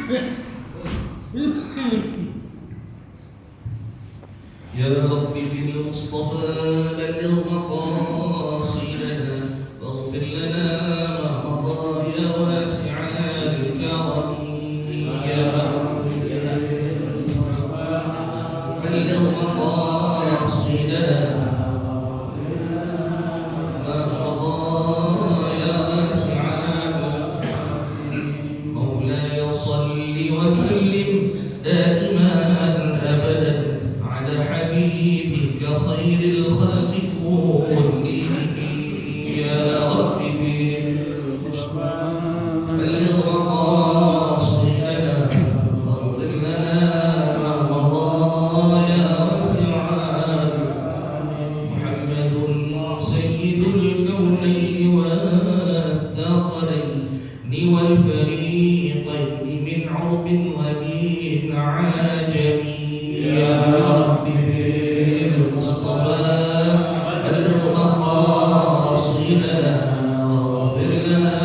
يا رب بالمصطفى بلغ مقاصدنا واغفر لنا ما مضى يا واسع الكرم يا رب بلغ مقاصدنا ما مضى يا واسع الكرم مولاي صل وسلم دائما ابدا على حبيبك خير الخلق كلهم يا رب بلغ مقاصدنا واغفر لنا ما مضى يا واسع محمد سيد الكونين والثقلين والفريقين من عرب ومن عجم يا رب بالمصطفى بلغ مقاصدنا واغفر لنا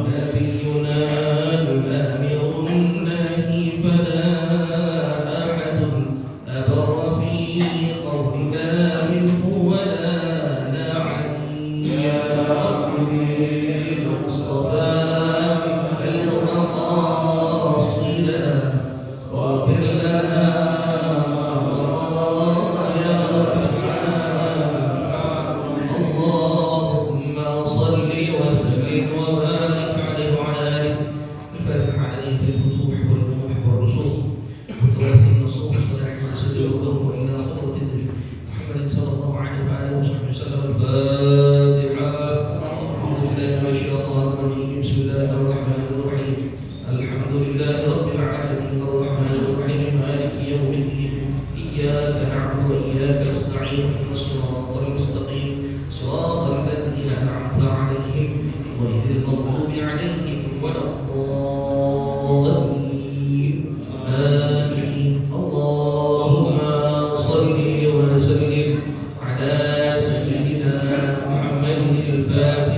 نبينا الآمر الناهي فلا أحد أبر في قولنا منه ولا نعم يا رب بالمصطفى بلغ مقاصدنا واغفر لنا ما مضى يا واسع اللهم صل وسلم وبارك عليه وعلى آله الفاتحة على نية الفتوح والنوح والرسوخ وتوحيد النصوح صلاح وسلم له إلى حضرة النبي محمد صلى الله عليه وآله وصحبه وسلم الفاتحة أعوذ بالله من الشيطان الرجيم بسم الله الرحمن الرحيم الحمد لله رب العالمين الرحمن الرحيم مالك يوم الدين إياك نعبد وإياك نستعين اهدنا الصراط المستقيم صراط الذين أنعمت عليهم غير المغضوب عليهم ولا الضالين آمين اللهم صل وسلم على سيدنا محمد الفاتح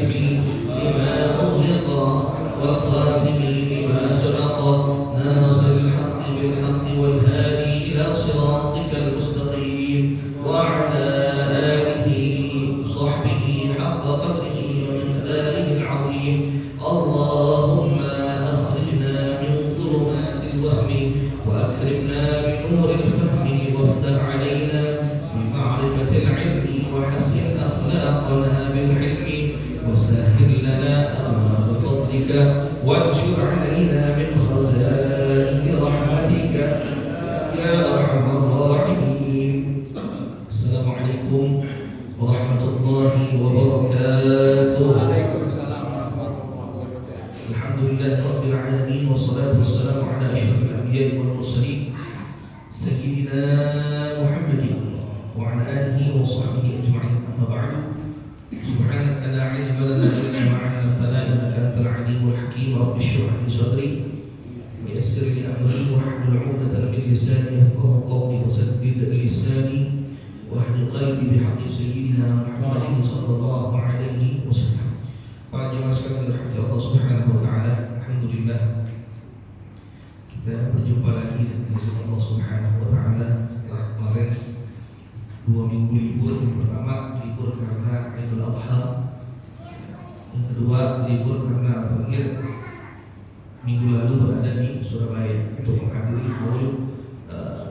لما أغلق والخاتم لما سبق ناصر الحق بالحق والهادي إلى صراطك المستقيم وعلى آله وصحبه حق قدره ومقداره العظيم اللهم أخرجنا من ظلمات الوهم وأكرمنا بنور الفهم وافتح علينا بمعرفة العلم وحسن أخلاقنا بالحلم وسهل لنا أبواب فضلك وانشر علينا من خزائن رحمتك يا أرحم الراحمين السلام عليكم ورحمة الله وبركاته الحمد لله رب العالمين والصلاة والسلام على أشرف الأنبياء والمرسلين سيدنا محمد وعلى آله وصحبه أجمعين أما بعد سبحانك لا علم لنا إلا ما علمتنا إنك أنت العليم الحكيم رب اشرح لي صدري ويسر لي أمري واحلل عقدة من لساني يفقهوا قولي وسدد لساني واهد قلبي بحق سيدنا محمد صلى الله عليه وسلم. Para jemaah sekalian dirahmati Allah Subhanahu wa taala, alhamdulillah kita berjumpa lagi dengan Allah Subhanahu wa taala setelah kemarin 2 minggu libur. Yang pertama libur karena Idul Adha, yang kedua libur karena Al-Fajr. Minggu lalu berada di Surabaya untuk menghadiri maulid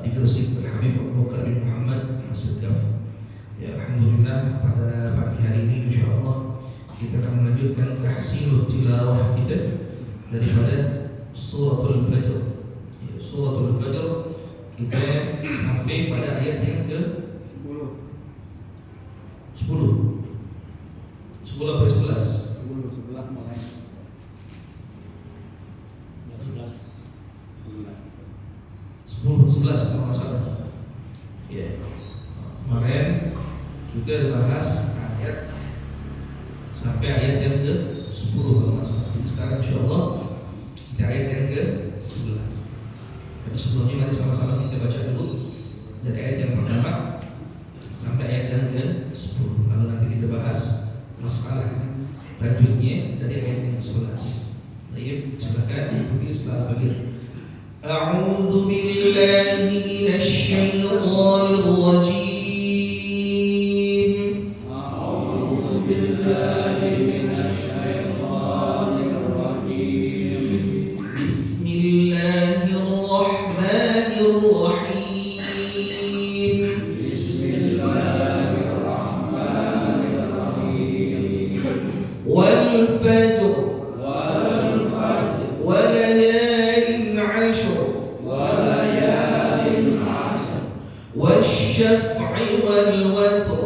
di Gresik Habib Abu Bakar bin Muhammad As-Segaf. Ya, alhamdulillah pada pagi hari ini insyaallah kita akan melanjutkan tahsinul tilawah kita daripada suratul Fajr. Ya, suratul Fajr kita sampai pada ayat yang ke 10 apa 11? 11 mulai 11 kalau nggak salah. Ya, kemarin juga dibahas ayat sampai ayat yang ke 10 kalau nggak salah. Jadi sekarang insyaallah kita ayat yang ke 11. Tapi sebelumnya mari sama-sama kita baca dulu dari ayat yang pertama sampai ayat yang ke 10. Lalu nanti kita bahas masalah tajwidnya Baik, silakan ikuti setelah beliau. A'udzu billahi minasy syaithanir rajim. A'udzu billahi minasy syaithanir rajim. Bismillahirrahmanirrahim. Bismillahirrahmanirrahim. Wal fajr والشفع والوتر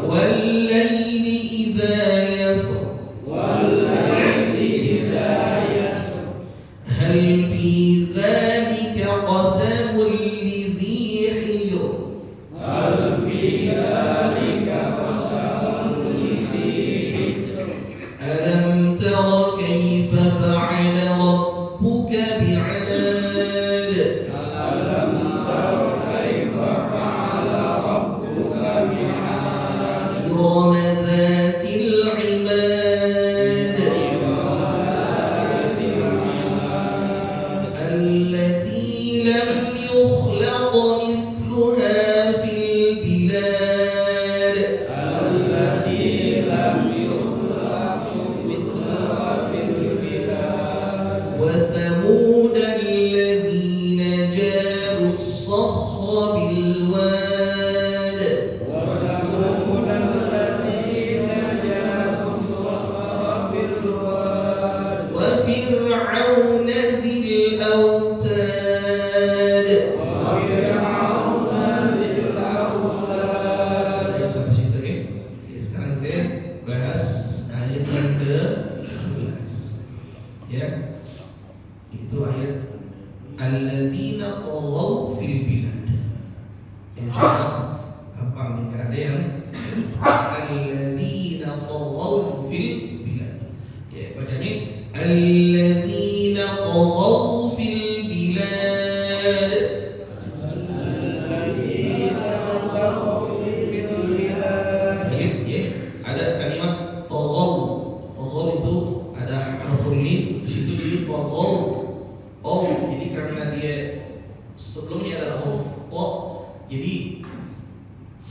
والليل إذا يسر هل في ذلك قسم لذي حجر ألم تر كيف فعل ربك بعاد إرم ذات العماد التي لم يخلق مثلها في البلاد وثمود الذين جابوا الصخر بالواد وفرعون ذي الأوتاد. Sampai situ ya. Sekarang kita bahas ayat yang ke-11. Ya. Itu ayat alladzina taghaw fil bilad. Insyaallah gampang nih, enggak ada yang alladzina taghaw fil bilad. Ya, bacanya alladzina taghaw fil bilad. Ya, ada kalimat taghaw. Taghaw itu ada harful lin, di situ jadi taghaw. Oh, jadi karena dia sebelumnya ada huruf o, jadi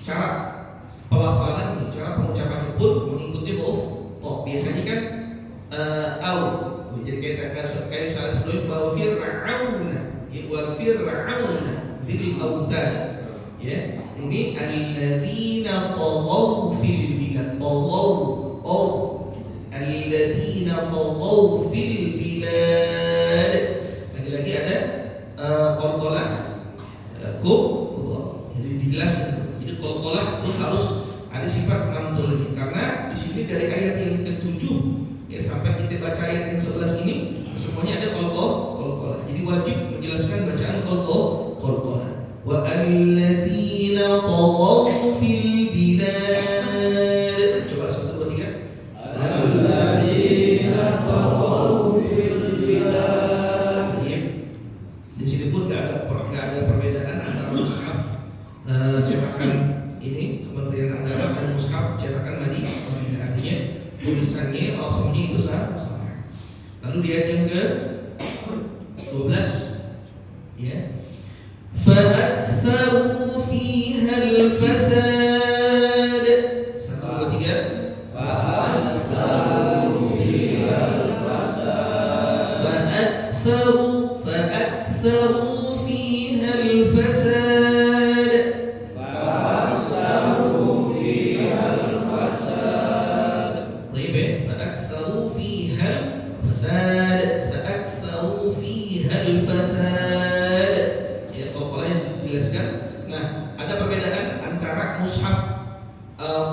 cara pelafalan, cara pengucapannya pun mengikuti huruf o. Biasanya kan au, jadi kayak misalnya sebelum wa fir'auna, wa fir'auna dzil autad. Ya, ini alladzina taghaw fil bilad. Taghaw, oh, alladzina taghaw fil bilad. Lagi ada qalqalah kubra. Jadi dijelaskan. Jadi qalqalah itu harus ada sifat mamdul, karena di sini dari ayat yang ke-7 ya sampai kita baca ayat yang ke-11 ini semuanya ada qalqalah. Jadi wajib menjelaskan bacaan qalqalah. Wa alladzina taghaw fil bilad. Coba 1 2 3. Alladzina taghaw fil bilad. Di sini pun nggak ada perbedaan antara mushaf cetakan ini Kementerian Agama dan mushaf cetakan Madinah. Artinya tulisannya asalnya itu sama. Lalu di ayat yang ke-12 ya, فَأَكْثَرُوا فِيهَا الْفَسَادَ. 1 2 3. فَأَكْثَرُوا فِيهَا الْفَسَادَ. فَأَكْثَرُوا فِيهَا الْفَسَادَ. طيب، فَأَكْثَرُوا فِيهَا الْفَسَادَ. فَأَكْثَرُوا فِيهَا الْفَسَادَ. Ya, kalau kalian jelaskan. Nah, ada perbedaan antara mushaf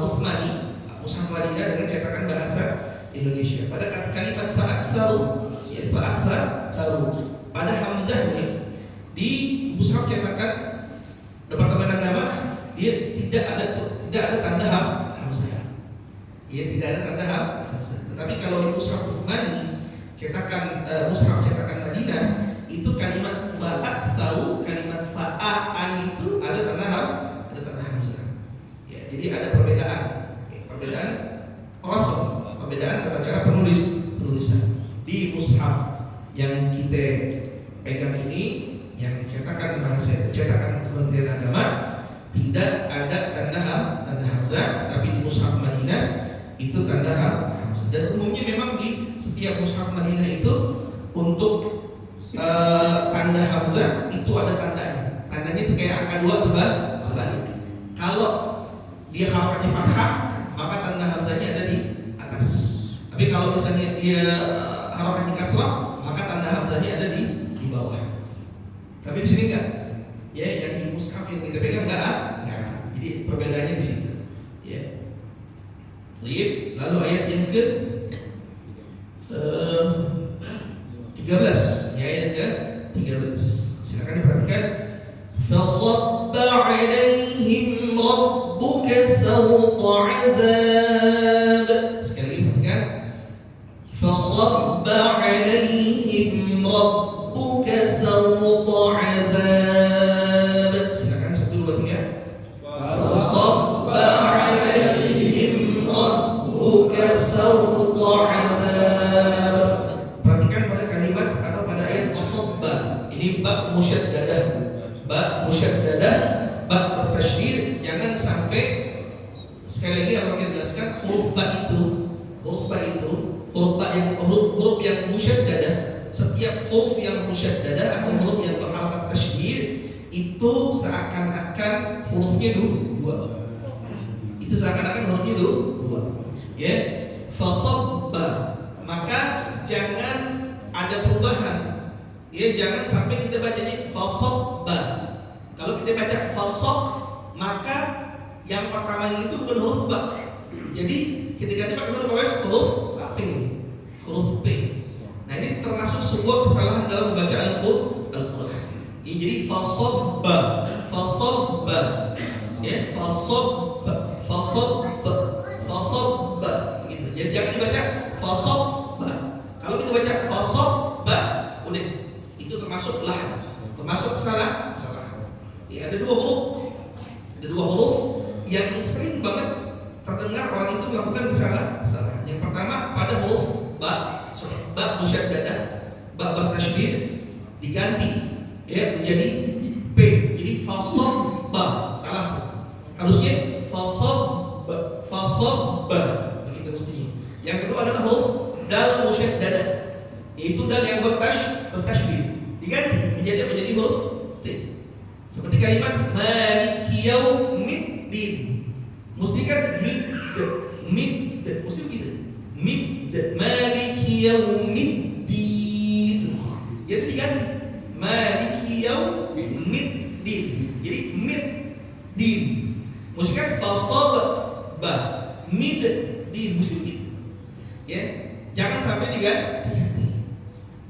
Utsmani, mushaf Madinah dengan cetakan bahasa Indonesia. Pada kalimat fa'aktsaru, ya fa'aktsaru, pada hamzahnya di mushaf cetakan Departemen Agama dia tidak ada tanda hamzah. Ya, tidak ada tanda hamzah. Tetapi kalau di mushaf Utsmani cetakan mushaf cetakan Madinah itu kalimat fa'aktsaru, kalimat fa'an itu ada tanda hamzah. Ya, jadi ada perbedaan. Perbedaan rasam, perbedaan tata cara itu tanda hamzah. Dan umumnya memang di setiap mushaf Madinah itu untuk tanda hamzah itu ada tandanya. Tandanya itu kayak angka 2 terbalik. Kalau dia harokatnya fathah, maka tanda hamzahnya ada di atas. Tapi kalau misalnya dia harokatnya kasrah, maka tanda hamzahnya ada di bawah. Tapi di sini enggak. Ya, yang di mushaf yang kita pegang enggak. Jadi perbedaannya di situ. Ya. Baik, lalu ayat yang ke 13. Ya, ayat ke 13. Silakan diperhatikan. Fasabba 'alaihim rabbuka sawta 'adzab. Sekali lagi perhatikan. Fasabba 'alaihim rabbuka sawta 'adzab. Silakan 1 2 3. Fasabba 'alaihim rabbuka sawta 'adzab. Perhatikan pada kalimat atau pada ayat fasabba. Ini ba musyaddadah. Ba musyaddadah, ba bertasydid. Jangan sampai, sekali lagi yang kita jelaskan, huruf ba yang huruf yang musyaddadah, setiap huruf yang musyaddadah atau huruf yang berharakat tasydid itu seakan-akan hurufnya dua. Itu seakan-akan hurufnya dua. Ya, fasabba, maka jangan ada perubahan. Ya, jangan sampai kita bacanya fasabba. Kalau kita baca fasab, maka yang pertama itu bukan huruf ba. Jadi ketika kita pakai huruf P. Huruf P. Nah, ini termasuk sebuah kesalahan dalam membaca Al-Qur'an. Ya, jadi fasabba. Ya, fasabba. Gitu. Jadi jangan dibaca fasabba. Kalau kita baca fasabba, udah itu termasuk kesalahan. Ya, ada dua huruf yang sering banget terdengar orang itu melakukan kesalahan. Yang pertama pada huruf ba musyaddadah, ba bertasydid diganti ya menjadi p. Jadi fasabba, salah. Harusnya fasabba begitu mestinya. Yang kedua adalah huruf dal musyaddadah, yaitu dal yang bertasydid diganti menjadi huruf t. Seperti kalimat maliki yaumiddin. Mesti kan mid, mesti begitu. Mid, maliki yaumiddin. Jadi diganti maliki yaumiddin. Jadi middin. Mesti kan fasabba, middin, mesti begitu. Ya, jangan sampai diganti.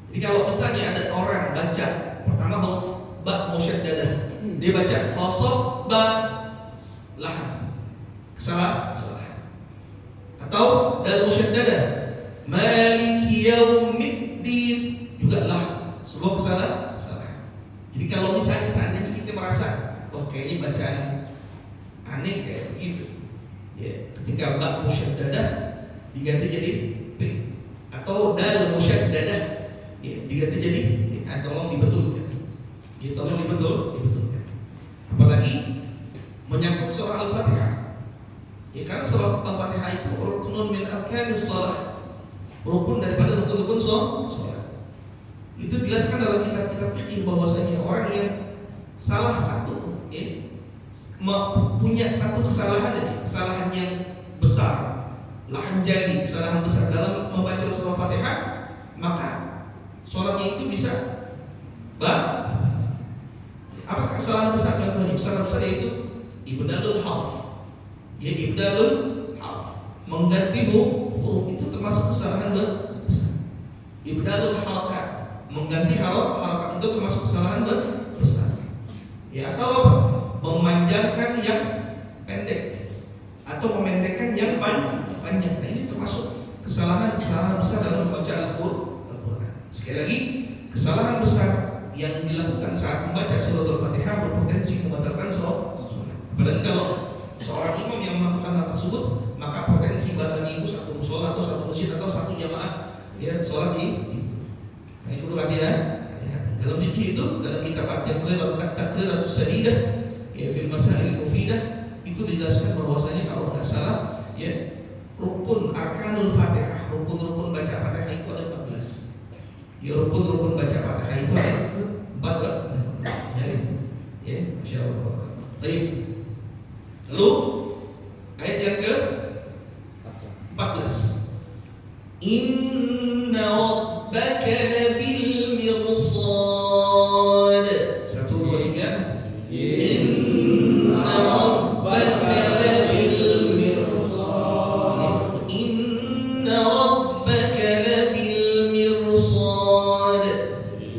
Jadi kalau misalnya ada orang baca pertama huruf ba musyaddadah, dia baca fasabba lah, kesalahan. Atau dalam musyaddadah maliki yaumiddin juga lah, sebuah kesalahan. Jadi kalau misalnya seandainya kita merasa kayaknya bacaan aneh kayak begitu, ya, ketika ba musyaddadah diganti jadi p, atau dal musyaddadah ya, diganti jadi tolong dibetulkan. Ya, tolong dibetulkan. Apalagi menyangkut surah Al-Fatihah. Ya, karena surah Al-Fatihah itu ruknun min arkanis shalah. Rukun daripada rukun-rukun salat. Itu dijelaskan dalam kitab-kitab fikih bahwasanya orang yang salah satu, punya satu kesalahan yang besar, jadi kesalahan besar dalam membaca surah Fatihah, maka sholatnya itu bisa apa kesalahan besar contohnya? Kesalahan besar itu ibdalul harf. Ya, ibdalul harf, mengganti huruf itu termasuk kesalahan besar. Ibdalul harakat, mengganti harakat itu termasuk kesalahan besar. Ya, atau apa? Memanjangkan yang pendek atau memendekkan yang panjang. Nah, ini termasuk kesalahan besar dalam membaca Al-Qur'an. Sekali lagi, kesalahan besar yang dilakukan saat membaca surah Al-Fatihah berpotensi membatalkan sholat. Apalagi kalau seorang imam yang melakukan hal tersebut, maka potensi batalnya itu satu musola atau satu masjid atau satu jamaah ya sholat itu. Nah, itu perlu hati-hati. Dalam fikih itu, dalam kitab At-Taqriratus Sadidah ya fil Masail Mufidah, itu dijelaskan bahwasanya kalau nggak salah ya rukun arkanul Fatihah, rukun-rukun baca Fatihah itu ada 14. Ya, rukun-rukun baca Fatihah itu ada 14. Ya, Masya Allah. Baik. Lalu ayat yang ke 14. Inna rabbaka labil mirsad. 1, 2, 3. Inna rabbaka labil mirsad. Inna rabbaka labil mirsad.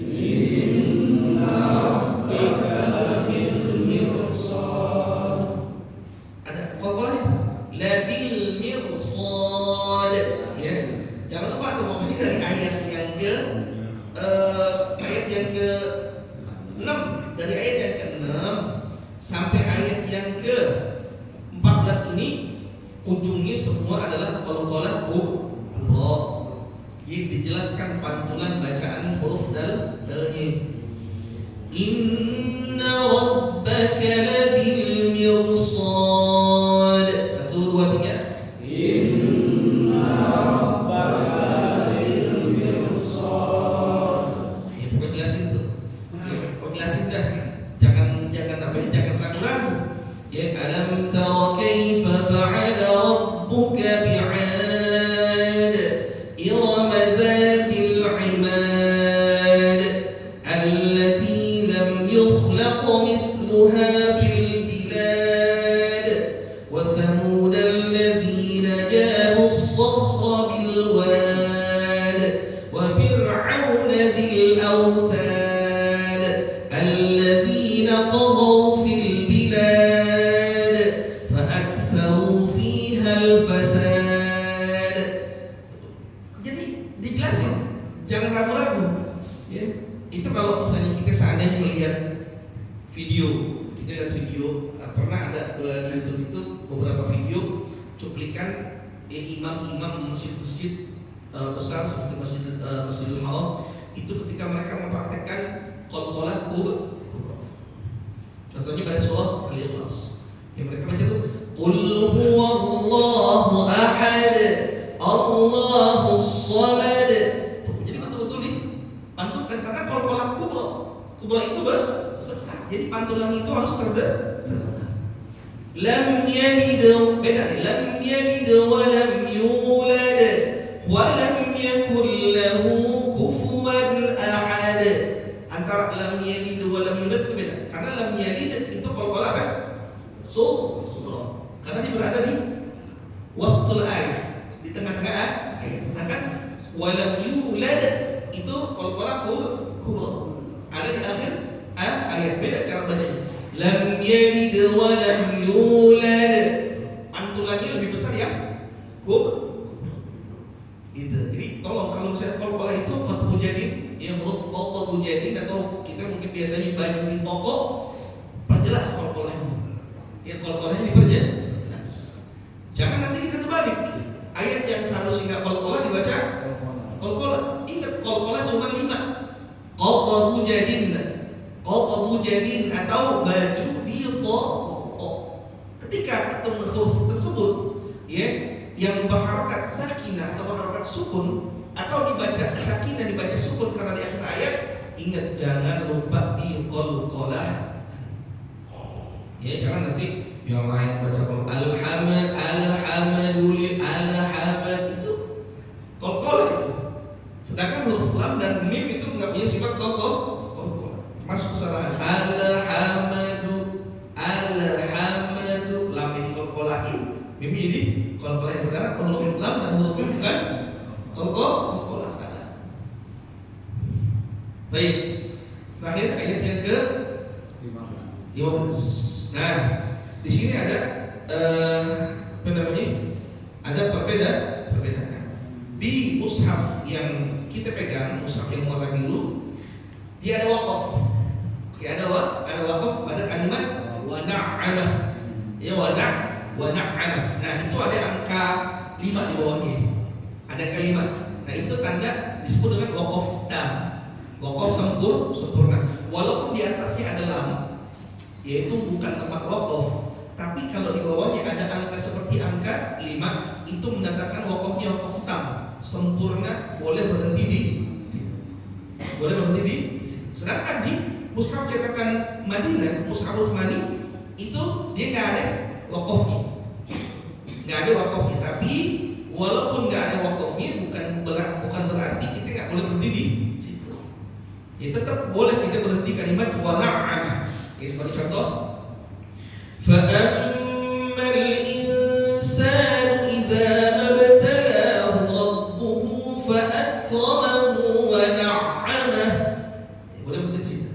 Inna rabbaka labil mirsad. Ada qalqalah itu. Labil mirsad. Ya. Jangan lupa tuh, pokoknya dari ayat yang ke 6, dari ayat yang ke-6 sampai ayat yang ke-14 ini ujungnya semua adalah qalqalah Allah. Jadi dijelaskan pantulan bacaan huruf dalnya. Inna rabbaka labil mirsad. 1, 2, 3. Inna rabbaka labil mirsad. Ya, pokoknya jelasin tuh. Jelasin dah, jangan ragu-ragu. Ya, alam tara kaifa fa'ala rabbuka bi'ad iram dhatil 'imad allati lam yukhlaq mithluha fil bilad wa thamud alladhina jabu as-sakhra bil wad wa fir'auna dhil awtad الذين طغوا في البلاد فأكثروا فيها الفساد. Jadi dijelasin, jangan ragu-ragu. Ya, itu kalau misalnya kita seandainya melihat video, pernah ada di YouTube itu beberapa video cuplikan imam-imam masjid-masjid besar seperti Masjidil Haram itu ketika mereka mempraktekkan qalqalah kubra. Contohnya pada surah Al-Ikhlas. Yang mereka baca itu Qul huwallahu ahad, Allahus samad. Jadi betul-betul dipantulkan karena qalqalah kubra. Kubra itu besar. Jadi pantulan itu harus terdengar. Lam yalid, beda nih. Lam yalid wa lam yulad wa lam yakul lahu kufuwan ahad. Antara lam yalid wa lam yulad itu beda. Karena lam yalid itu qalqalah apa? Sughra. Karena dia berada di wastul ayat, di tengah-tengah ayat. Sedangkan wa lam yulad itu qalqalah kubra. Ada di akhir ayat. Beda cara bacanya. Lam yalid wa lam yulad. Pantulannya lebih besar ya. Kubra. Gitu. Jadi tolong kalau misalnya qalqalah itu qatbu jadid, yang huruf qatbu jadid atau kita mungkin biasanya baju di toko, perjelas qalqalahnya. Ya, qalqalahnya diperjelas. Jangan nanti kita terbalik. Ayat yang seharusnya qalqalah dibaca qalqalah. Ingat qalqalah cuma 5. Qatbu jadid atau baju di toko. Ketika ketemu huruf tersebut, ya, yang berharokat sakinah atau berharokat sukun atau dibaca sakinah dibaca sukun karena di akhir ayat, ingat jangan lupa di qalqalah. Ya, jangan nanti yang lain baca alhamad itu qalqalah itu. Sedangkan huruf lam dan mim itu enggak punya sifat qalqalah. Termasuk kesalahan alhamadu lam ini qalqalahin, mim jadi qalqalah yang benar. Kalau huruf lam dan huruf mim bukan qalqalah salah. Baik. Terakhir ayat yang ke 15. Nah, di sini ada ada perbedaan. Di mushaf yang kita pegang, mushaf yang warna biru, dia ada waqaf. Ya, ada waqaf pada kalimat wa na'amah. Ya, wa na'amah. Nah, itu ada angka 5 di bawahnya. Ada angka 5. Nah, itu tanda disebut dengan waqaf tam. Waqaf sempurna. Walaupun di atasnya ada lam, yaitu bukan tempat waqaf, tapi kalau di bawahnya ada angka seperti angka ada 5 itu mendatangkan wakafnya wakaf tam, sempurna, boleh berhenti di situ. Boleh berhenti di situ. Sedangkan di mushaf cetakan Madinah, mushaf Utsmani itu dia nggak ada wakafnya. Nggak ada wakafnya, tapi walaupun nggak ada wakafnya bukan berarti kita nggak boleh berhenti di situ. Ya tetap boleh kita berhenti kalimat wa na'am. Ya, sebagai contoh, فَأَمَّا الْإِنسَانُ إِذَا مَا ابْتَلَاهُ رَبُّهُ فَأَكْرَمَهُ وَنَعَّمَهُ. Boleh berhenti di situ.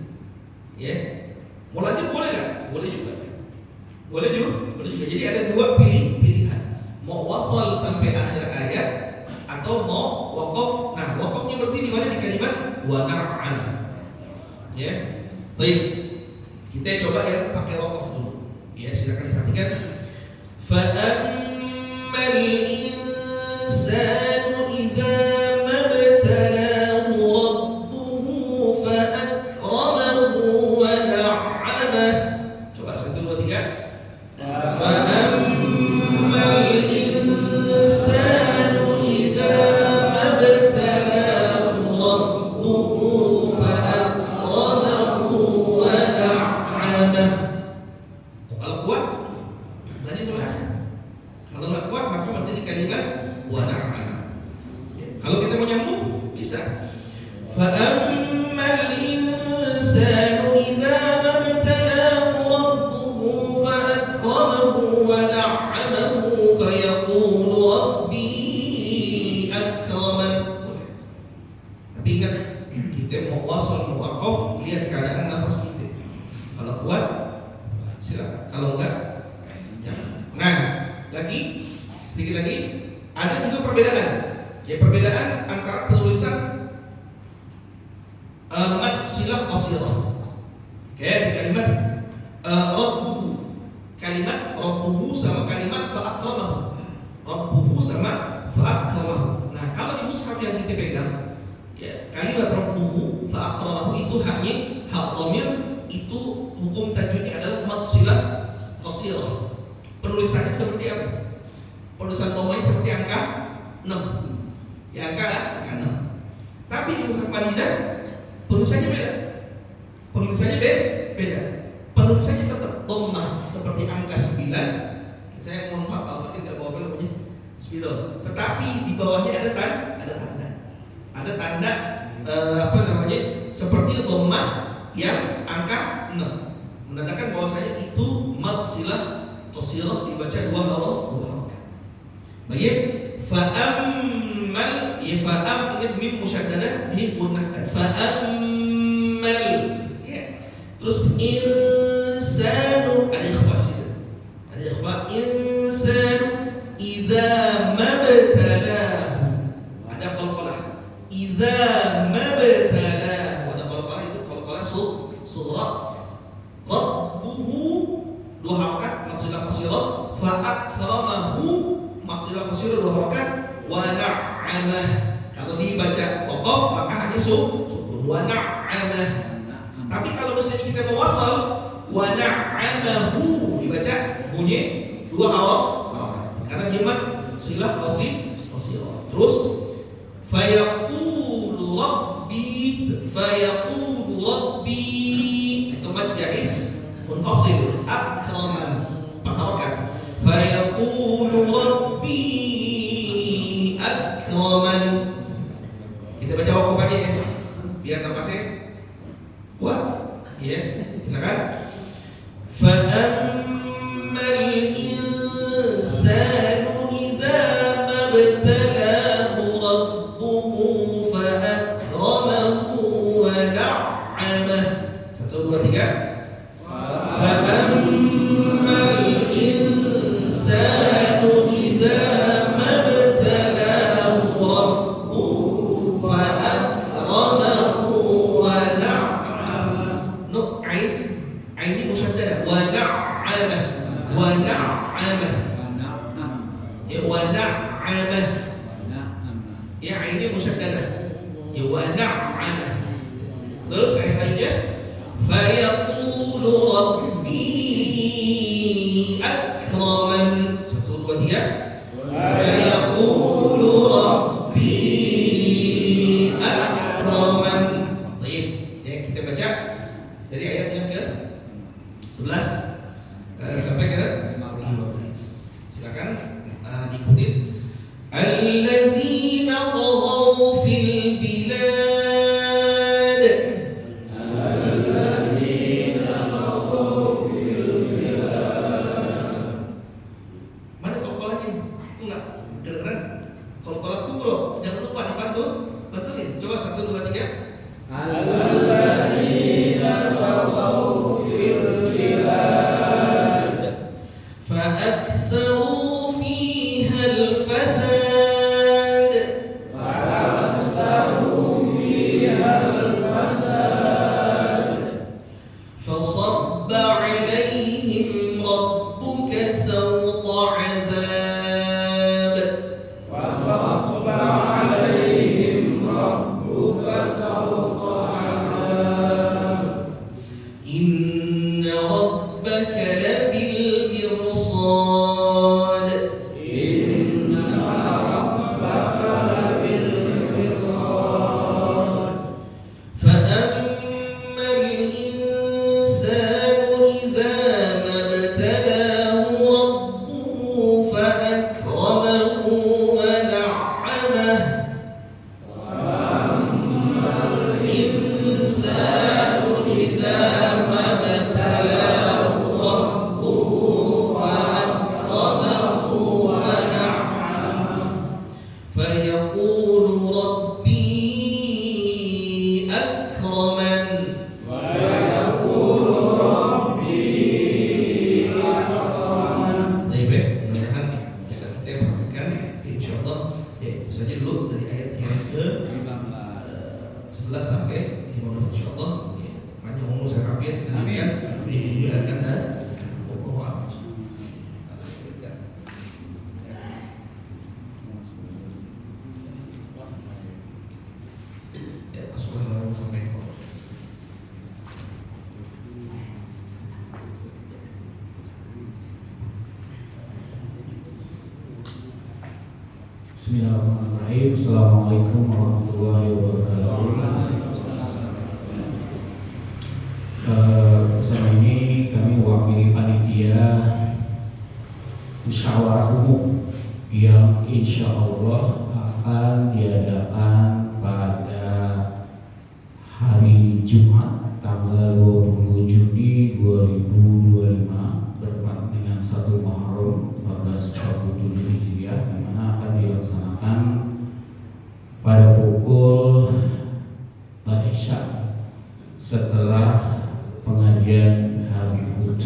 Ya. Mulanya boleh nggak? Boleh juga. Boleh juga. Jadi ada 2 pilihan. Mau wasal sampai akhir ayat atau mau wakaf. Nah, wakafnya berarti di mana? Di kalimat wa na'am. Ya. Baik. Kita coba ya pakai wakaf dulu. Ya, silakan perhatikan. Fa ammal insanu idza mabtalahu rabbuhu fa akramahu wa na'amahu. Coba 1 2 3. Fa ammal insanu idza mabtalahu rabbuhu fa akramahu wa na'amahu. Kalau kuat, tadi sudah. Kalau nggak kuat, maka berarti kalimat wa na'am. Ya. Kalau kita mau nyambung, bisa. Fa ammal insanu idza mabtalahu rabbuhu fa akramahu wa na'amahu fa yaqulu rabbi akraman. Tapi ingat, kita mau wasal mau waqaf, lihat keadaan nafas kita. Kalau kuat, silakan. Kalau enggak, ya. Nah, sedikit lagi, ada juga perbedaan. Ya, perbedaan antara penulisan mad silah qasirah. Oke, kalimat rabbuhu. Kalimat rabbuhu sama kalimat fa'akramahu. Rabbuhu sama fa'akramahu. Nah, kalau di mushaf yang kita pegang, ya, kalimat rabbuhu fa'akramahu itu hanya hak dhamir, itu hukum tajwidnya adalah mad silah qasirah. Penulisannya seperti apa? Penulisan dhamma seperti angka 6. Ya, angka 6. Tapi di mushaf Madinah penulisannya beda. Penulisannya tetap dhamma seperti angka 9. Saya mohon maaf, Al-Fatih tidak bawa namanya 9. Tetapi di bawahnya ada tanda. Ada tanda seperti dhamma yang angka 6, menandakan bahwasanya itu mad silah qasirah dibaca 2 harakat. Baik, fa'ammal, ya fa'am ini mim musyaddadah digunakan. Fa'ammal, ya. Terus insanu ada ikhfa di situ. Ada ikhfa, insanu idza mabtalahu. Ada qalqalah. Idza mabtalahu. Ada qalqalah, itu qalqalah surah. Rabbuhu 2 harakat maksilah qasirah, fa akramahu maksilah qasirah 2 harakat, wa na'amah. Kalau dibaca waqaf maka hanya sukun wa na'amah. Tapi kalau misalnya kita mewasal wa na'amahu dibaca bunyi 2 harakat karena dia maksilah qasirah. Terus fa yaqulu rabbi itu mad jais munfasil akraman 4 harakat. Fa yaqulu rabbi akraman. Kita baca waqaf aja ya, biar nafasnya kuat. Ya, silakan. Fa ammal insanu idza mabtalahu rabbuhu fa akramahu wa na'amahu. 1 2 3. فَأَمَّا الْإِنسَانُ إِذَا مَا ابْتَلَاهُ رَبُّهُ فَأَكْرَمَهُ وَنَعَّمَهُ. Ain musyaddadah wa na'amah. Ya, wa na'amah. Ya, ain musyaddadah. Ya, wa na'amah. Terus ayat selanjutnya fa yaqulu rabbi akraman. 1 2 ketiga. Yaqulu Rabbi akraman. Baik, ya kita baca dari ayat yang ke 11 sampai ke 15. Silakan diikuti. Alladzina taghaw fil bilad. Alladzina taghaw fil bilad. Mana kalau ini? Enggak kedengeran. Kalau kubro jangan lupa dibantu. Bantuin. Coba 1 2 3. Alladzina taghaw fil bilad fa'aktsaru fiha al-fasad. فصب عليهم ربك سوط عذاب. فصب عليهم ربك سوط عذاب. إن ربك لبالمرصاد. إن ربك لبالمرصاد. فأما الإنسان إذا ما ابتلاه ربه فأكرمه ونعمه. فأما الإنسان إذا ما ابتلاه ربه فأكرمه ونعمه فيقول ربي أكرمن. Baik, mudah-mudahan bisa kita perhatikan. Insyaallah ya itu saja dulu dari ayat yang ke 11 sampai 15 insyaallah. Ya, panjang umur saya kafir demikian dijelaskan dan wallahu a'lam. Ya, masukkan sampai Bismillahirrahmanirrahim. Assalamualaikum warahmatullahi wabarakatuh. Bersama ini kami mewakili panitia musyawarah umum yang insya Allah akan diadakan pada hari Jumat tanggal 20 Juni 2025 bertepatan dengan 1 Muharram 1447 Hijriah, di mana akan dilaksanakan pada pukul Isya setelah pengajian hari Hud,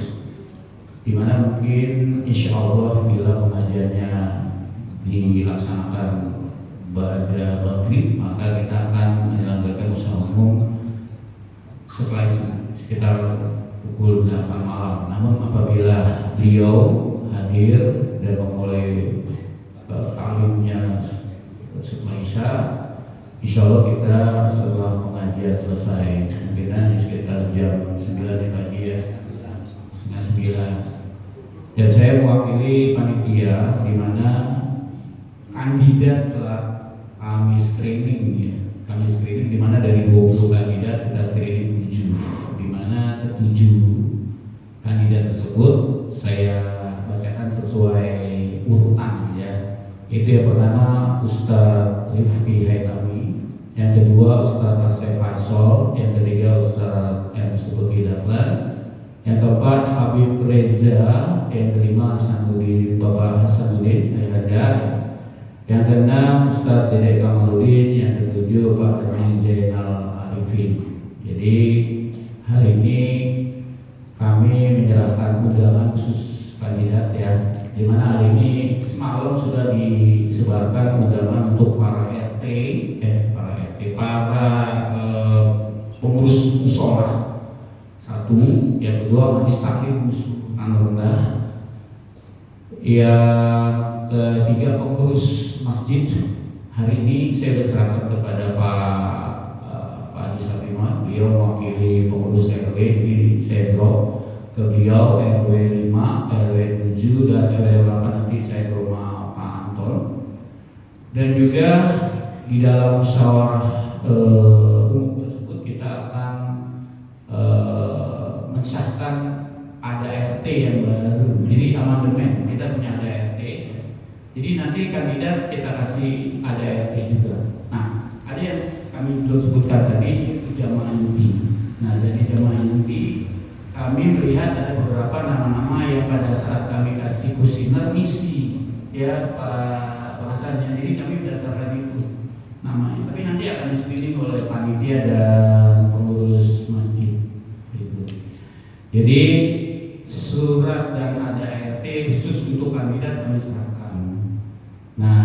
di mana mungkin insya Allah bila pengajiannya dilaksanakan pada maghrib maka kita akan menyelenggarakan musyawarah umum setelah itu sekitar pukul 8 malam. Namun apabila beliau hadir dan memulai taklimnya setelah Isya, insya Allah kita setelah pengajian selesai mungkin di sekitar jam 9 pagi ya, setengah 9. Dan saya mewakili panitia di mana kandidat telah kami screening ya. Kami screening di mana dari 20 kandidat kita screening 7, di mana ke-7 kandidat tersebut saya bacakan sesuai urutan ya. Itu yang pertama Ustadz Rifki Haitami, yang kedua Ustadz Asef Faisal, yang ketiga Ustadz M. Subeki Dahlan, yang keempat Habib Reza, yang kelima Hasanuddin Bapak Hasanuddin Ayahanda, yang keenam Ustadz Dede Kamaludin, yang ketujuh Pak Haji Zainal Arifin. Jadi hari ini kami menyerahkan undangan khusus kandidat ya, di mana hari ini semalam sudah disebarkan undangan untuk para pengurus mushola 1, yang kedua majelis hakim tanah rendah, yang ketiga pengurus masjid. Hari ini saya berserahkan kepada Pak Haji Sapima, beliau mewakili pengurus RW di Sentro, ke beliau RW 5, RW 7 dan RW 8 nanti saya ke rumah Dan juga di dalam musyawarah umum tersebut kita akan mensahkan ADART yang baru. Jadi amandemen, kita punya ADART. Jadi nanti kandidat kita kasih ADART juga. Nah, ada yang kami belum sebutkan tadi, itu jamaah inti. Nah, dari jamaah inti kami melihat ada beberapa nama-nama yang pada saat kami kasih kuesioner misi ya alasannya. Jadi kami berdasarkan itu namanya. Tapi nanti akan di-screening oleh panitia dan pengurus masjid. Gitu. Jadi surat dan ADART khusus untuk kandidat kami serahkan. Nah,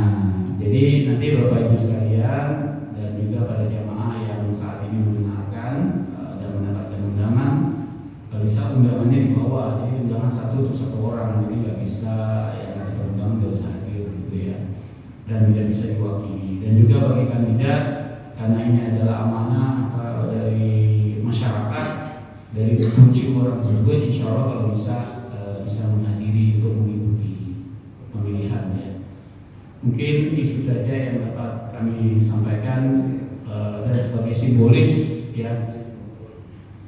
jadi nanti Bapak Ibu sekalian dan juga pada jamaah yang saat ini mendengarkan dan mendapatkan undangan, kalau bisa undangannya dibawa. Jadi undangan satu untuk satu orang, jadi nggak bisa yang ada undangan nggak usah hadir gitu ya, dan tidak bisa diwakili. Dan juga bagi kandidat, karena ini adalah amanah dari masyarakat, dari kunci orang tersebut, insya Allah kalau bisa menghadiri untuk mengikuti pemilihan ya. Mungkin itu saja yang dapat kami sampaikan dan sebagai simbolis ya.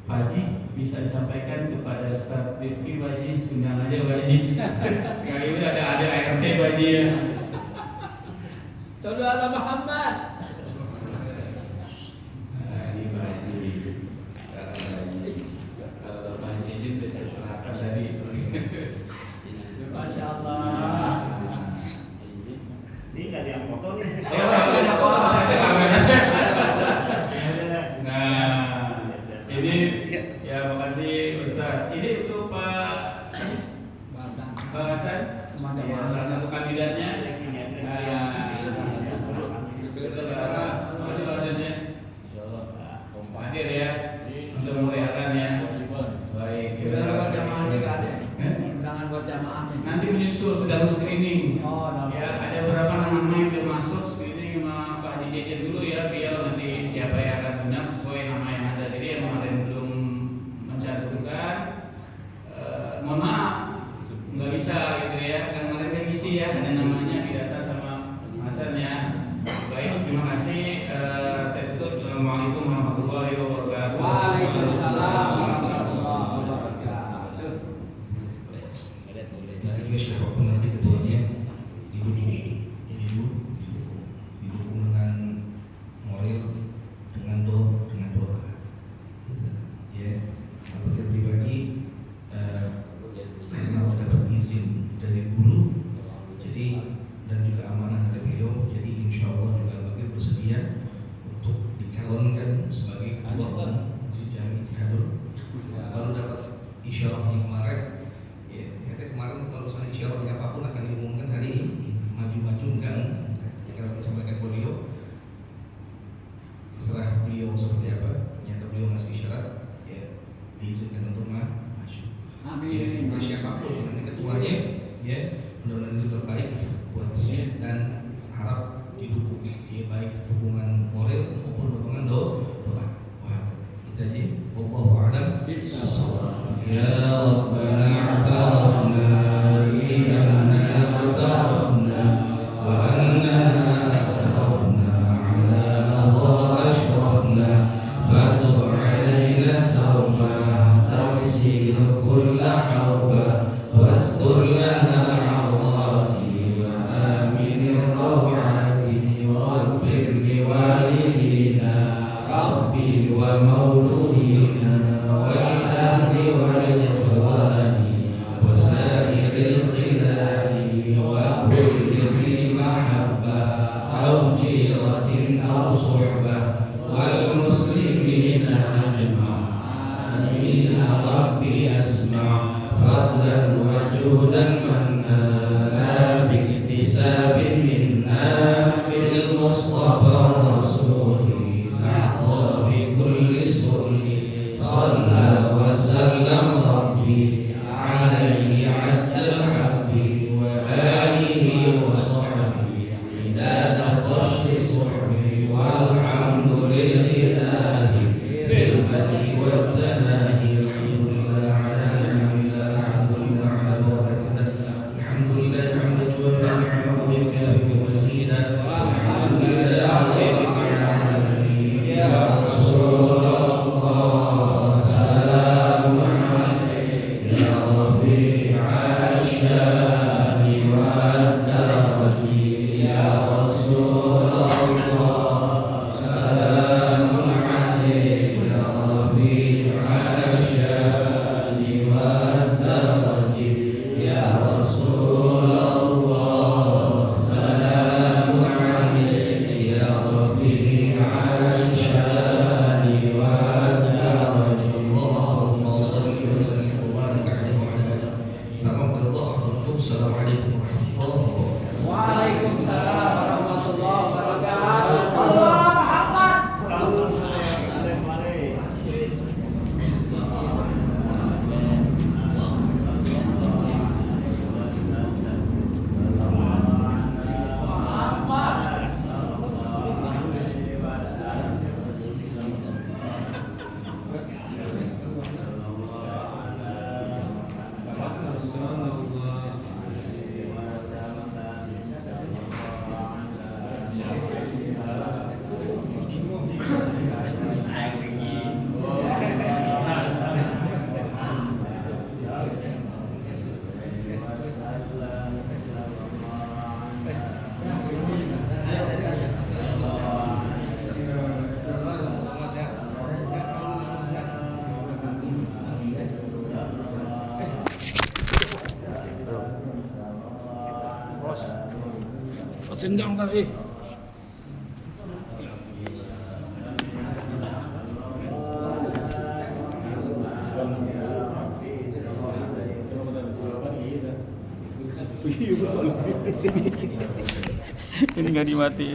Pak Haji bisa disampaikan kepada staf Rifki, Pak Haji, undang aja Pak Haji. Sekali itu ada ART Pak Haji ya. Saudara Muhammad. Ini Pak Haji. Pak Haji juga saya serahkan tadi. Masya Allah. Ini nggak ada yang foto nih. Nah, ini ya makasih Ustaz. Ini untuk Pak Hasan, salah satu kandidatnya. Hadir ya, untuk memeriahkan ya. Baik. Undangan buat jamaahnya nggak ada? Undangan buat jamaahnya. Nanti menyusul sedang screening. Oh, ya ada beberapa nama yang belum masuk screening sama Pak Haji Jejen dulu ya. Beliau nanti siapa yang akan undang sesuai nama yang ada. Jadi yang kemarin belum mencantumkan, mohon maaf nggak bisa gitu ya. Kan kemarin revisi ya, ada namanya didata sama Hasan ya. Baik, terima kasih. Saya tutup. Assalamualaikum warahmatullahi wabarakatuh. Waalaikumsalam warahmatullahi wabarakatuh. Saya siapapun nanti ketuanya didukung dengan moral, dengan doa. Ya, aku pribadi karena mendapat izin dari guru, jadi dan juga amanah dari beliau, jadi insya Allah juga beliau bersedia untuk dicalonkan sebagai ketua umum Masjid Jami Cihadul. Baru dapat isyaratnya kemarin. Kemarin kalau misalnya isyaratnya apapun akan diumumkan hari ini, maju-maju enggak, kalau sampaikan beliau terserah beliau seperti apa. Ternyata beliau ngasih isyarat ya diizinkan untuk maju. Amin. Ya, siapapun nanti ketuanya ya mudah-mudahan itu terbaik buat masjid dan harap didukung ya, baik dukungan moral maupun dukungan doa. Wah, itu aja. Wallahu a'lam bishawab. Ya Rabbana a'tafna li'anna a'tafna wa annana asrafna ala ma ashrafna fatub alaina tawbah tagsil kulla hawbah wastur lana awrati wa aminir rawati wa aghfir liwalidina warahmatullahi wabarakatuh. Waalaikumsalam warahmatullahi wabarakatuh. Allahu Akbar. Sendang tadi. Ini nggak dimatiin.